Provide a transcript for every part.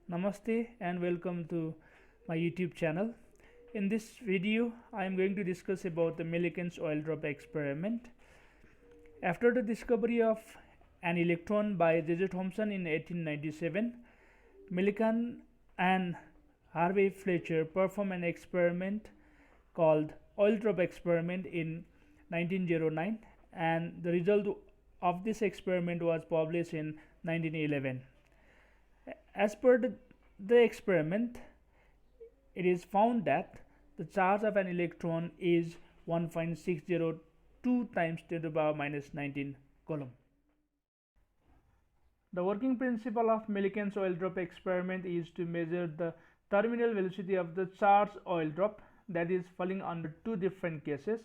Namaste and welcome to my YouTube channel. In this video, I am going to discuss about the Millikan's oil drop experiment. After the discovery of an electron by J.J. Thomson in 1897, Millikan and Harvey Fletcher performed an experiment called oil drop experiment in 1909, and the result of this experiment was published in 1911. As per the experiment, it is found that the charge of an electron is 1.602 times 10 to the power minus 19 coulomb. The working principle of Millikan's oil drop experiment is to measure the terminal velocity of the charged oil drop that is falling under two different cases.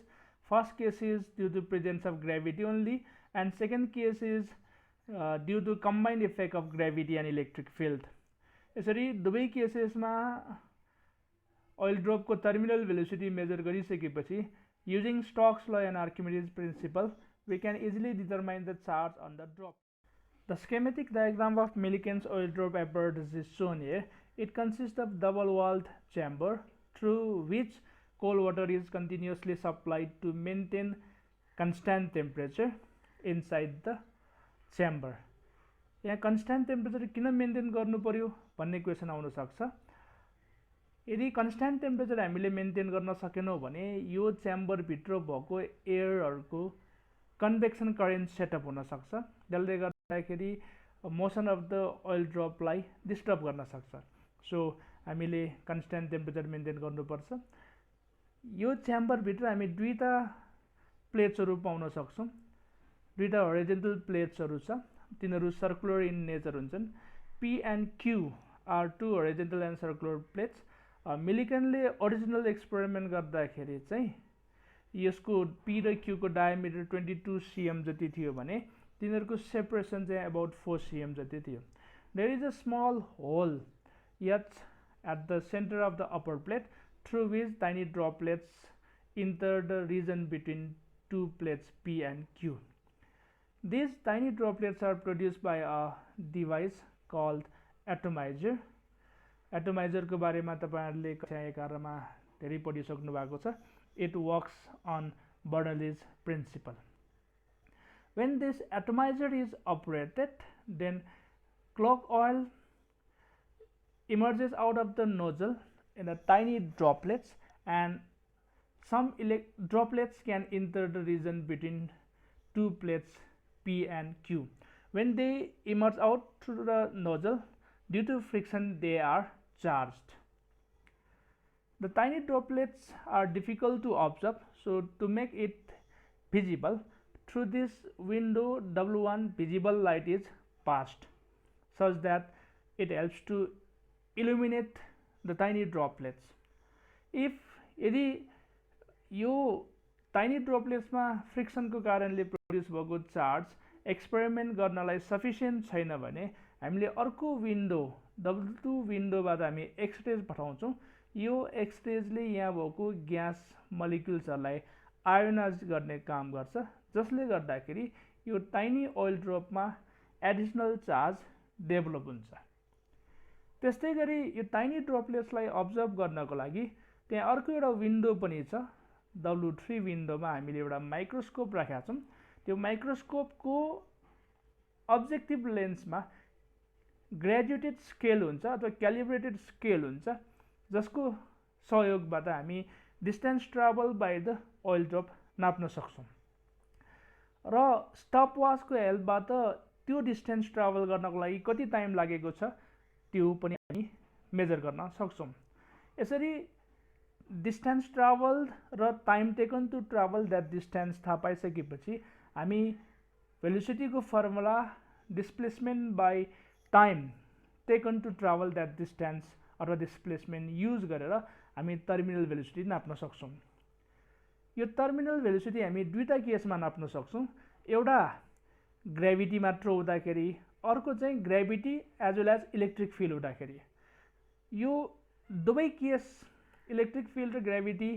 First case is due to presence of gravity only, and second case is due to combined effect of gravity and electric field. यसरी दुवै केसेसमा oil drop को terminal velocity measure गरिसकेपछि using Stokes law and Archimedes principle we can easily determine the charge on the drop. The schematic diagram of Millikan's oil drop apparatus is shown here. It consists of double-walled chamber through which cold water is continuously supplied to maintain constant temperature inside the chamber. यहाँ constant temperature किन maintain गर्नु पर्यो भन्ने question आउन सक्छ. यदि constant temperature हामीले maintain गर्न सकेनौं भने यो च्याम्बर भित्र भएको एयरहरुको कन्वेक्सन करेन्ट सेटअप हुन सक्छ, जसले गर्दाखेरि मोसन अफ द ओइल ड्रपलाई डिस्टर्ब गर्न सक्छ. सो हामीले constant temperature मेन्टेन गर्नुपर्छ. यो च्याम्बर भित्र हामी दुईटा प्लेट्सहरु पाउन सक्छौं. दुईटा होरिजोन्टल प्लेट्सहरु छ, तिनीहरु सर्कुलर इन नेचर हुन्छन्. P and Q are two horizontal and circular plates. मिलिकनले ओरिजिनल एक्सपेरिमेन्ट गर्दाखेरि चाहिँ यसको P र Q को डायमिटर 22 cm जति थियो भने तिनीहरुको सेपरेसन चाहिँ अबाउट 4 cm जति थियो. There is a small hole yet at the center of the upper plate through which tiny droplets enter the region between two plates P and Q. These tiny droplets are produced by a device called atomizer. Atomizer को बारेमा तपाईहरुले कक्षा 11 मा धेरै पढिसक्नु भएको छ. It works on Bernoulli's principle. When this atomizer is operated, then clock oil emerges out of the nozzle in a tiny droplets, and some droplets can enter the region between two plates P and Q. When they emerge out through the nozzle, due to friction they are charged. The tiny droplets are difficult to observe, so to make it visible, through this window W1 visible light is passed such that it helps to illuminate the tiny droplets. If यदि यो tiny droplets मा friction को कारणले produce भएको charge experiment गर्नलाई sufficient छैन भने हामीले अर्को विन्डो W2 विन्डोबाट हामी एक्सरेज पठाउँछौं. यो एक्सरेजले यहाँ भएको ग्यास मोलिक्युल्सहरुलाई आयोनाइज गर्ने काम गर्छ, जसले गर्दाखेरि यो टाइनी ओइल ड्रपमा एडिशनल चार्ज डेभलप हुन्छ. त्यस्तै गरी यो टाइनी ड्रपलेट्सलाई अब्जर्भ गर्नको लागि त्यहाँ अर्को एउटा विन्डो पनि छ. W3 विन्डोमा हामीले एउटा माइक्रोस्कोप राखेका छौं. त्यो माइक्रोस्कोपको अब्जेक्टिभ लेन्समा ग्रेजुएटेड स्केल हुन्छ अथवा क्यालिब्रेटेड स्केल हुन्छ, जसको सहयोगबाट हामी distance travel by the oil drop नाप्न सक्छौं र स्टपवाचको हेल्पबाट त्यो डिस्टेन्स ट्राभल गर्नको लागि कति टाइम लागेको छ त्यो पनि हामी मेजर गर्न सक्छौं. यसरी डिस्टेन्स ट्राभल र time taken to travel that distance थाहा पाइसकेपछि हामी भेलोसिटीको formula displacement by time taken to travel that distance अथवा डिस्प्लेसमेन्ट युज गरेर हामी टर्मिनल भेलोसिटी नाप्न सक्छौं. यो टर्मिनल भेलोसिटी हामी दुईटा केसमा नाप्न सक्छौं. एउटा ग्रेभिटी मात्र हुँदाखेरि, अर्को चाहिँ gravity as well as electric field हुँदाखेरि. यो दुवै केस इलेक्ट्रिक फिल्ड र ग्रेभिटी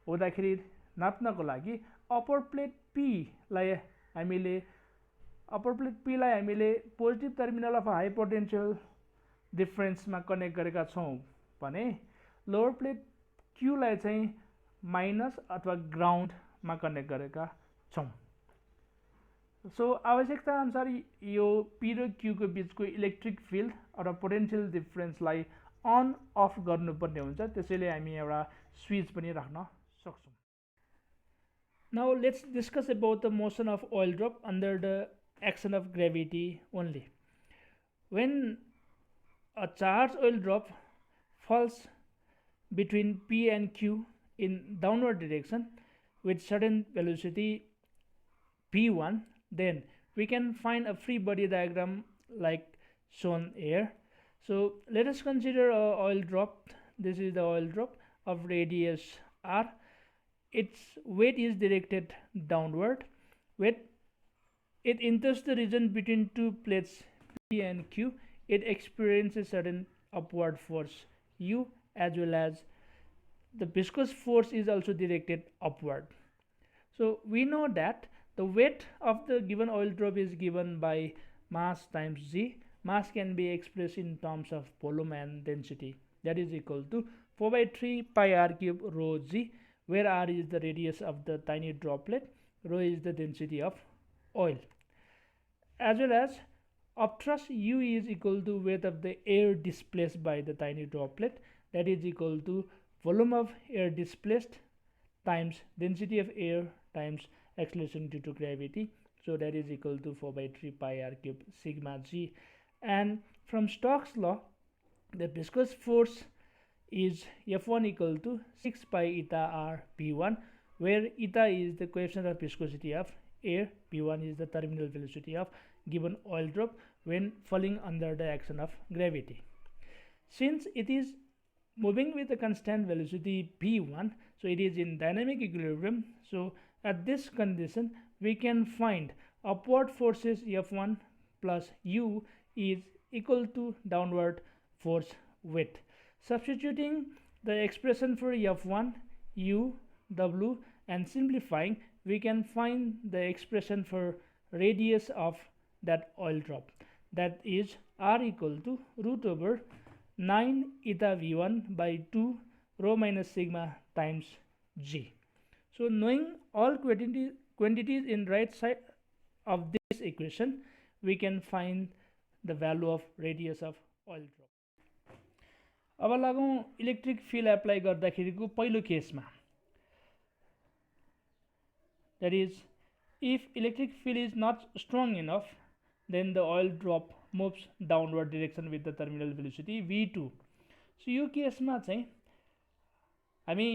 हुँदाखेरि नाप्नको लागि अपर प्लेट P लाई हामीले positive terminal of high potential डिफरेन्समा कनेक्ट गरेका छौँ भने लोवर प्लेट क्यूलाई चाहिँ माइनस अथवा ग्राउन्डमा कनेक्ट गरेका छौँ। सो आवश्यकता अनुसार यो पी र क्यूको बिचको इलेक्ट्रिक फिल्ड र पोटेन्सियल डिफरेन्सलाई अन अफ गर्नुपर्ने हुन्छ, त्यसैले हामी एउटा स्विच पनि राख्न सक्छौँ। Now let's discuss about the motion of oil drop under the action of gravity only. When a charged oil drop falls between P and Q in downward direction with certain velocity P1, then we can find a free body diagram like shown here. So let us consider a oil drop. This is the oil drop of radius r. Its weight is directed downward. With it enters the region between two plates P and Q. It experiences certain upward force U, as well as the viscous force is also directed upward. So we know that the weight of the given oil drop is given by mass times G. Mass can be expressed in terms of volume and density, that is equal to 4/3 pi r cube rho G, where r is the radius of the tiny droplet, rho is the density of oil, as well as upthrust U is equal to weight of the air displaced by the tiny droplet, that is equal to volume of air displaced times density of air times acceleration due to gravity. So that is equal to 4/3 pi r cube sigma G. And from Stokes law, the viscous force is F1 equal to 6 pi eta r P1, where eta is the coefficient of viscosity of air, P1 is the terminal velocity of given oil drop when falling under the action of gravity. Since it is moving with a constant velocity P1, so it is in dynamic equilibrium. So at this condition we can find upward forces F1 plus U is equal to downward force weight. Substituting the expression for F1, U, W and simplifying, we can find the expression for radius of that oil drop, that is r equal to root over 9 eta v1 by 2 rho minus sigma times G. So knowing all quantities in right side of this equation, we can find the value of radius of oil drop. अब लागौं electric field apply गर्दाखेरिको पहिलो केसमा, that is if electric field is not strong enough, then the oil drop moves downward direction with the terminal velocity v2. So यो केसमा चाहिँ हामी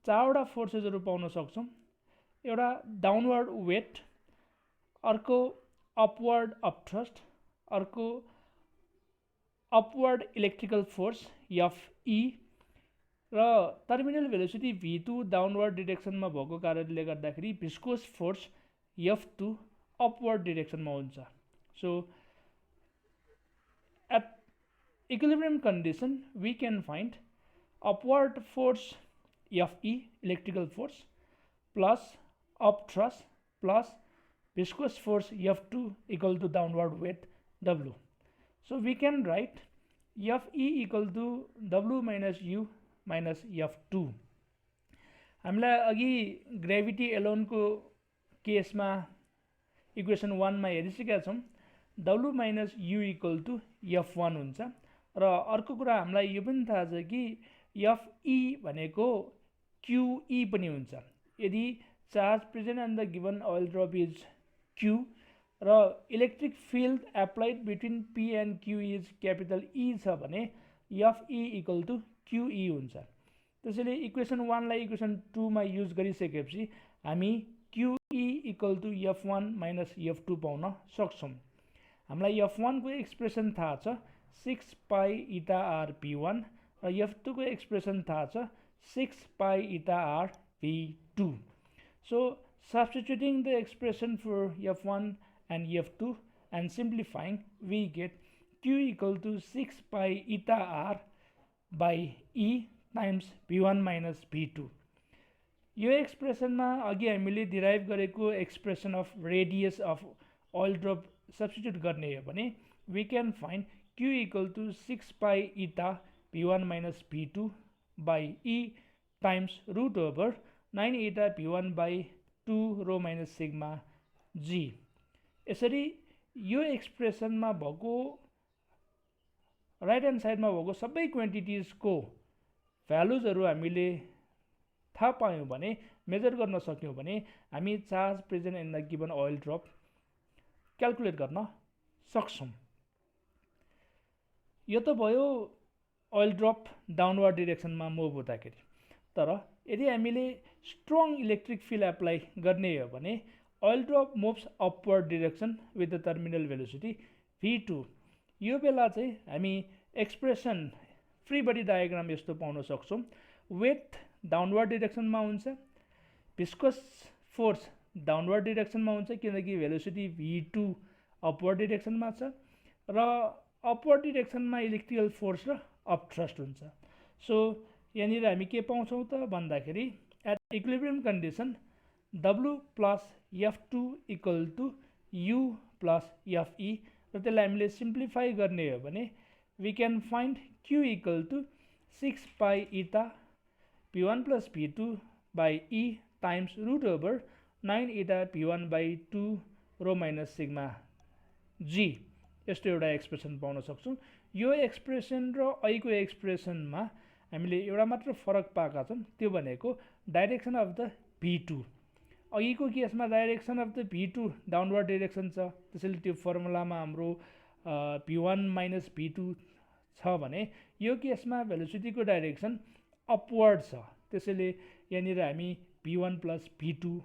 चारवटा फोर्सेसहरु पाउन सक्छौं। एउटा डाउनवर्ड वेट, अर्को अपवर्ड अपथ्रस्ट, अर्को अपवर्ड इलेक्ट्रिकल फोर्स Fe र टर्मिनल भेलोसिटी v2 डाउनवर्ड डिरेक्सनमा भएको कारणले गर्दाखेरि भिस्कोस फोर्स F2 अपवर्ड डिरेक्सनमा हुन्छ। So at equilibrium condition we can find upward force Fe, electrical force, plus upthrust plus viscous force F2 equal to downward weight W. So we can write Fe equal to W minus U minus F2. हामीलाई अघि gravity Elon को केसमा equation 1 मा हेरिसकेका छौं, W minus U equal to F1 हुन्छ र अर्को कुरा हामीलाई यो पनि थाहा छ कि Fe भनेको QE पनि हुन्छ। यदि charge present on the given oil drop is Q र electric field applied between P and Q is capital E छ भने Fe इक्वल टु QE हुन्छ। त्यसैले इक्वेसन 1 लाई इक्वेसन 2 मा युज गरिसकेपछि हामी QE equal to F1 minus F2 पाउन सक्छौं। हामीलाई F1 को एक्सप्रेसन थाहा छ 6 पाई eta r P1 र F2 को एक्सप्रेसन थाहा छ 6 pi eta r P2. So substituting the expression for F1 and F2 and simplifying, we get Q equal to 6 pi eta r by E times P1 minus P2. यो एक्सप्रेसनमा अघि हामीले derive गरेको expression of radius of oil drop substitute गर्ने हो भने we can find Q equal to 6 pi eta P1 minus P2 by E times root over 9 eta P1 by 2 rho minus sigma G. यसरी यो एक्सप्रेसनमा भएको right hand साइडमा भएको सबै क्वान्टिटिजको भ्यालुजहरू हामीले थाहा पायौँ भने, मेजर गर्न सक्यौँ भने हामी charge present in the given oil drop calculate गर्न सक्छौँ। यो त भयो ओइल ड्रप डाउनवर्ड डिरेक्सनमा मुभ हुँदाखेरि। तर यदि हामीले स्ट्रङ इलेक्ट्रिक फिल्ड एप्लाई गर्ने हो भने oil drop moves upward direction with the terminal velocity v2। यो बेला चाहिँ हामी एक्सप्रेसन फ्री बडी डायग्राम यस्तो पाउन सक्छौँ। वेट डाउनवर्ड डिरेक्सनमा हुन्छ, भिस्कस फोर्स डाउनवर्ड डिरेक्सनमा हुन्छ किनकि भेलोसिटी v2 अपवर्ड डिरेक्सनमा छ, र अपवर्ड डिरेक्सनमा इलेक्ट्रिकल फोर्स र अपथ्रस्ट हुन्छ। सो यहाँनिर हामी के पाउँछौँ त भन्दाखेरि at equilibrium condition W plus F2 equal to U plus Fe, र त्यसलाई हामीले सिम्प्लिफाई गर्ने हो भने we can find Q equal to 6 pi eta P1 plus P2 by E times root over 9 eta P1 by 2 rho minus sigma G। यस्तो एउटा expression पाउन सक्छौँ। यो एक्सप्रेसन र अहिलेको एक्सप्रेसनमा हामीले एउटा मात्र फरक पाएका छौँ, त्यो भनेको डाइरेक्सन अफ द V2। अघिको केसमा direction of the V2 downward direction छ, त्यसैले त्यो फर्मुलामा हाम्रो P1 माइनस P2 छ भने यो केसमा भेलोसिटीको डाइरेक्सन अपवर्ड छ, त्यसैले यहाँनिर हामी P1 प्लस P2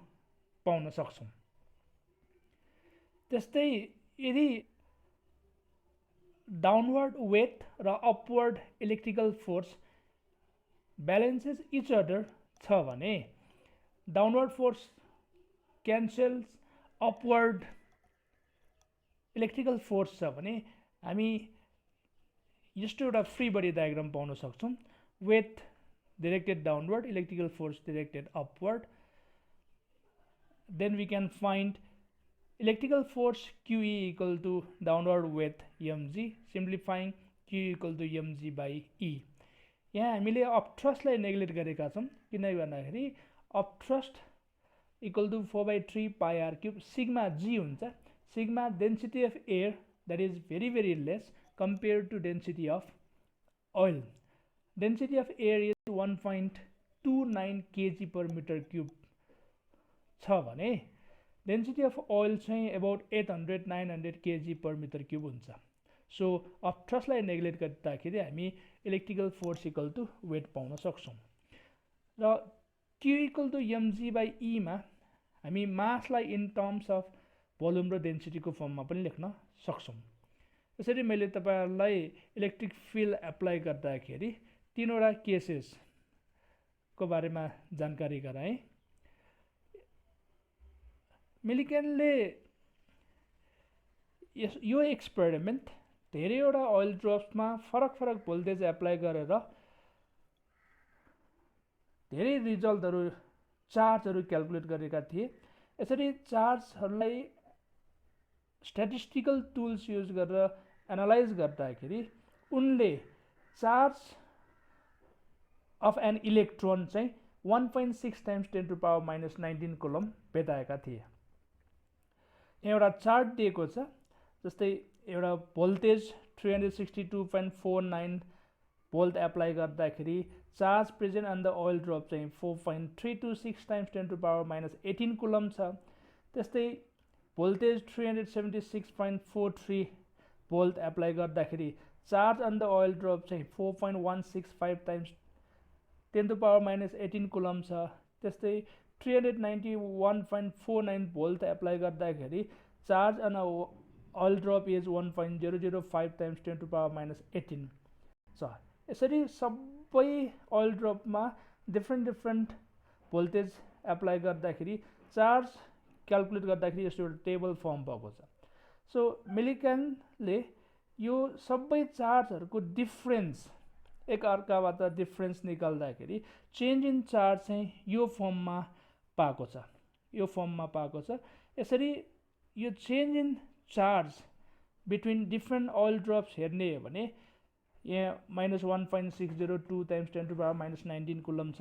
पाउन सक्छौँ। त्यस्तै यदि डाउनवर्ड वेट र upward electrical force balances each other छ भने downward force cancels upward electrical force छ भने हामी यस्तो एउटा फ्री बडी डायग्राम पाउन सक्छौँ। Weight directed downward, electrical force directed upward. Then we can find electrical force QE equal to downward weight mg, simplifying Q equal to mg by E. यहाँ हामीले अपथ्रस्टलाई neglect गरेका छौँ, किन भन्दाखेरि upthrust equal to 4/3 pi r cube sigma g हुन्छ। Sigma density of air that is very less compared to density of oil. Density of air is 1.29 kg per meter cube छ भने density of oil चाहिँ about 800-900 kg per meter cube हुन्छ। So अपथ्रस्टलाई neglect गर्दाखेरि हामी electrical force equal to weight पाउन सक्छौँ। र Q इक्वल टु mg by E मा हामी मासलाई इन टर्म्स अफ भोल्युम र डेन्सिटीको फर्ममा पनि लेख्न सक्छौँ। यसरी मैले तपाईहरुलाई इलेक्ट्रिक फिल्ड एप्लाई गर्दाखेरि तीनवटा केसेसको बारेमा जानकारी गराएँ। मिलिकनले यो एक्सपेरिमेन्ट धेरैवटा ओइल ड्रप्समा फरक भोल्टेज एप्लाई गरेर धेरै रिजल्टहरु चार्जहरु क्याल्कुलेट गरेका थिए। यसरी चार्जहरुलाई स्ट्याटिस्टिकल टुल्स युज गरेर एनालाइज गर्दाखेरि उनले चार्ज अफ एन इलेक्ट्रोन चाहिँ 1.6 times 10 to power minus 19 coulomb भेटाएका थिए। यहाँ एउटा चार्ट दिएको छ, जस्तै एउटा भोल्टेज 362.49 भोल्ट एप्लाई गर्दाखेरि charge present on the oil drop चाहिँ 4.326 times 10 to power minus 18 coulomb छ। त्यस्तै भोल्टेज 376.43 भोल्ट एप्लाई गर्दाखेरि charge on the oil drop चाहिँ 4.165 times 10 to power minus 18 coulomb छ। त्यस्तै 391.49 भोल्ट एप्लाई गर्दाखेरि charge on oil drop is 1.005 times 10 to power minus 18 छ। यसरी सबै oil drop मा डिफरेन्ट भोल्टेज एप्लाई गर्दाखेरि चार्ज क्याल्कुलेट गर्दाखेरि यस्तो एउटा टेबल फर्म भएको छ। सो मिलिकनले यो सबै चार्जहरुको डिफरेन्स एक अर्काबाट डिफरेन्स निकाल्दाखेरि चेन्ज इन चार्ज चाहिँ यो फर्ममा पाएको छ। यसरी यो change in charge between different oil drops हेर्ने हो भने यहाँ -1.602 times 10 to the power minus 19 coulomb छ,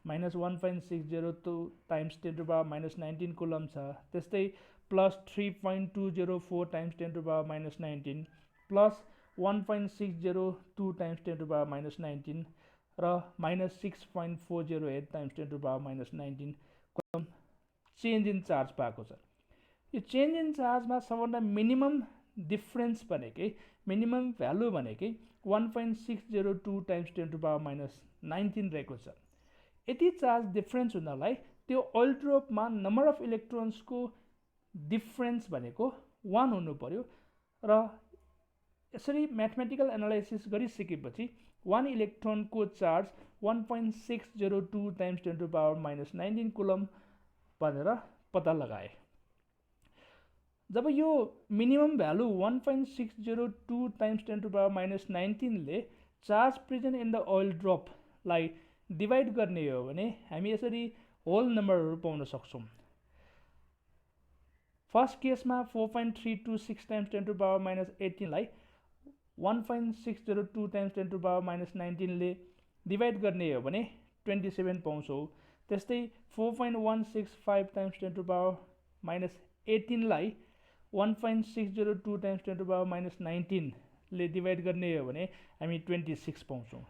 -1.602 times 10 to the power minus 19 coulomb छ, त्यस्तै plus 3.204 times 10 to the power minus 19 plus 1.602 times 10 to the power minus 19 र minus 6.408 times 10 to the power minus 19 coulomb change in charge पाएको छ। यो change in charge मा सबभन्दा minimum difference भनेकै minimum value भनेकै 1.602 times 10 to the power minus 19 रहेको छ। यति चार्ज डिफरेन्स हुनलाई त्यो ओइल ड्रपमा नम्बर अफ इलेक्ट्रोन्सको डिफरेन्स भनेको 1 हुनु पर्यो र यसरी म्याथमेटिकल एनालाइसिस गरिसकेपछि 1 इलेक्ट्रोनको charge 1.602 times 10 to the power minus 19 coulomb भनेर पत्ता लगाए। जब यो minimum value 1.602 times 10 to the power minus 19 ले charge present in the oil ड्रपलाई डिवाइड गर्ने हो भने हामी यसरी होल नम्बरहरू पाउन सक्छौं। फर्स्ट केसमा 4.326 times 10 to the power minus 18 लाई 1.602 times 10 to the power minus 19 ले डिवाइड गर्ने हो भने 27 पाउँछौं। त्यस्तै 4.165 times 10 to the power minus 18 लाई 1.602 times 10 to the power minus 19 ले डिवाइड गर्ने हो भने हामी 26 पाउँछौं।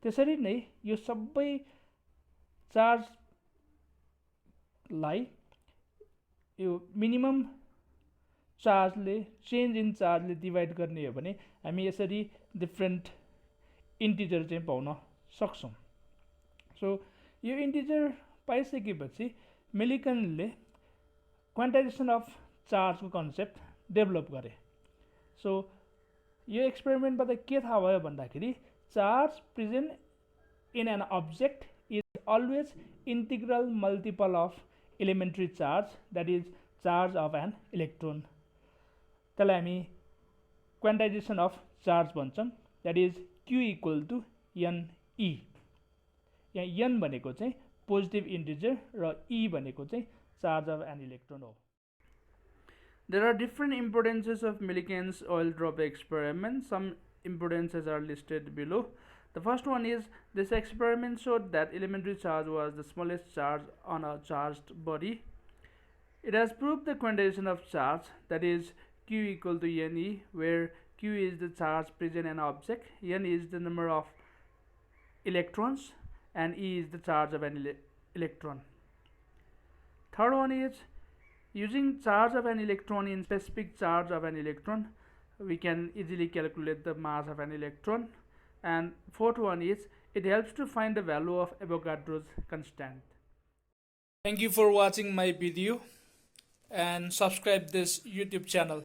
त्यसरी नै यो सबै चार्जलाई यो मिनिमम चार्जले चेन्ज इन चार्जले डिवाइड गर्ने हो भने हामी यसरी डिफरेन्ट इन्टिजर चाहिँ पाउन सक्छौं। सो यो इन्टिजर पाइसकेपछि मिलिकनले क्वान्टाइजेसन अफ चार्जको कन्सेप्ट डेभलप गरे। सो यो एक्सपेरिमेन्टबाट के थाहा भयो भन्दाखेरि charge present in an object is always integral multiple of elementary charge that is charge of an electron. त्यसलाई हामी क्वान्टाइजेसन अफ चार्ज भन्छौं that is Q equal to NE। यहाँ N भनेको चाहिँ पोजिटिभ इन्टिजर र E भनेको चाहिँ charge of an electron हो। There are different impedances of Millikan's oil drop experiment. Some impedances are listed below. The first one is this experiment showed that elementary charge was the smallest charge on a charged body. It has proved the quantization of charge that is Q equal to NE, where Q is the charge present in an object, N is the number of electrons, and E is the charge of an electron. Third one is using charge of an electron in specific charge of an electron, we can easily calculate the mass of an electron. And fourth one is it helps to find the value of Avogadro's constant. Thank you for watching my video and subscribe this YouTube channel.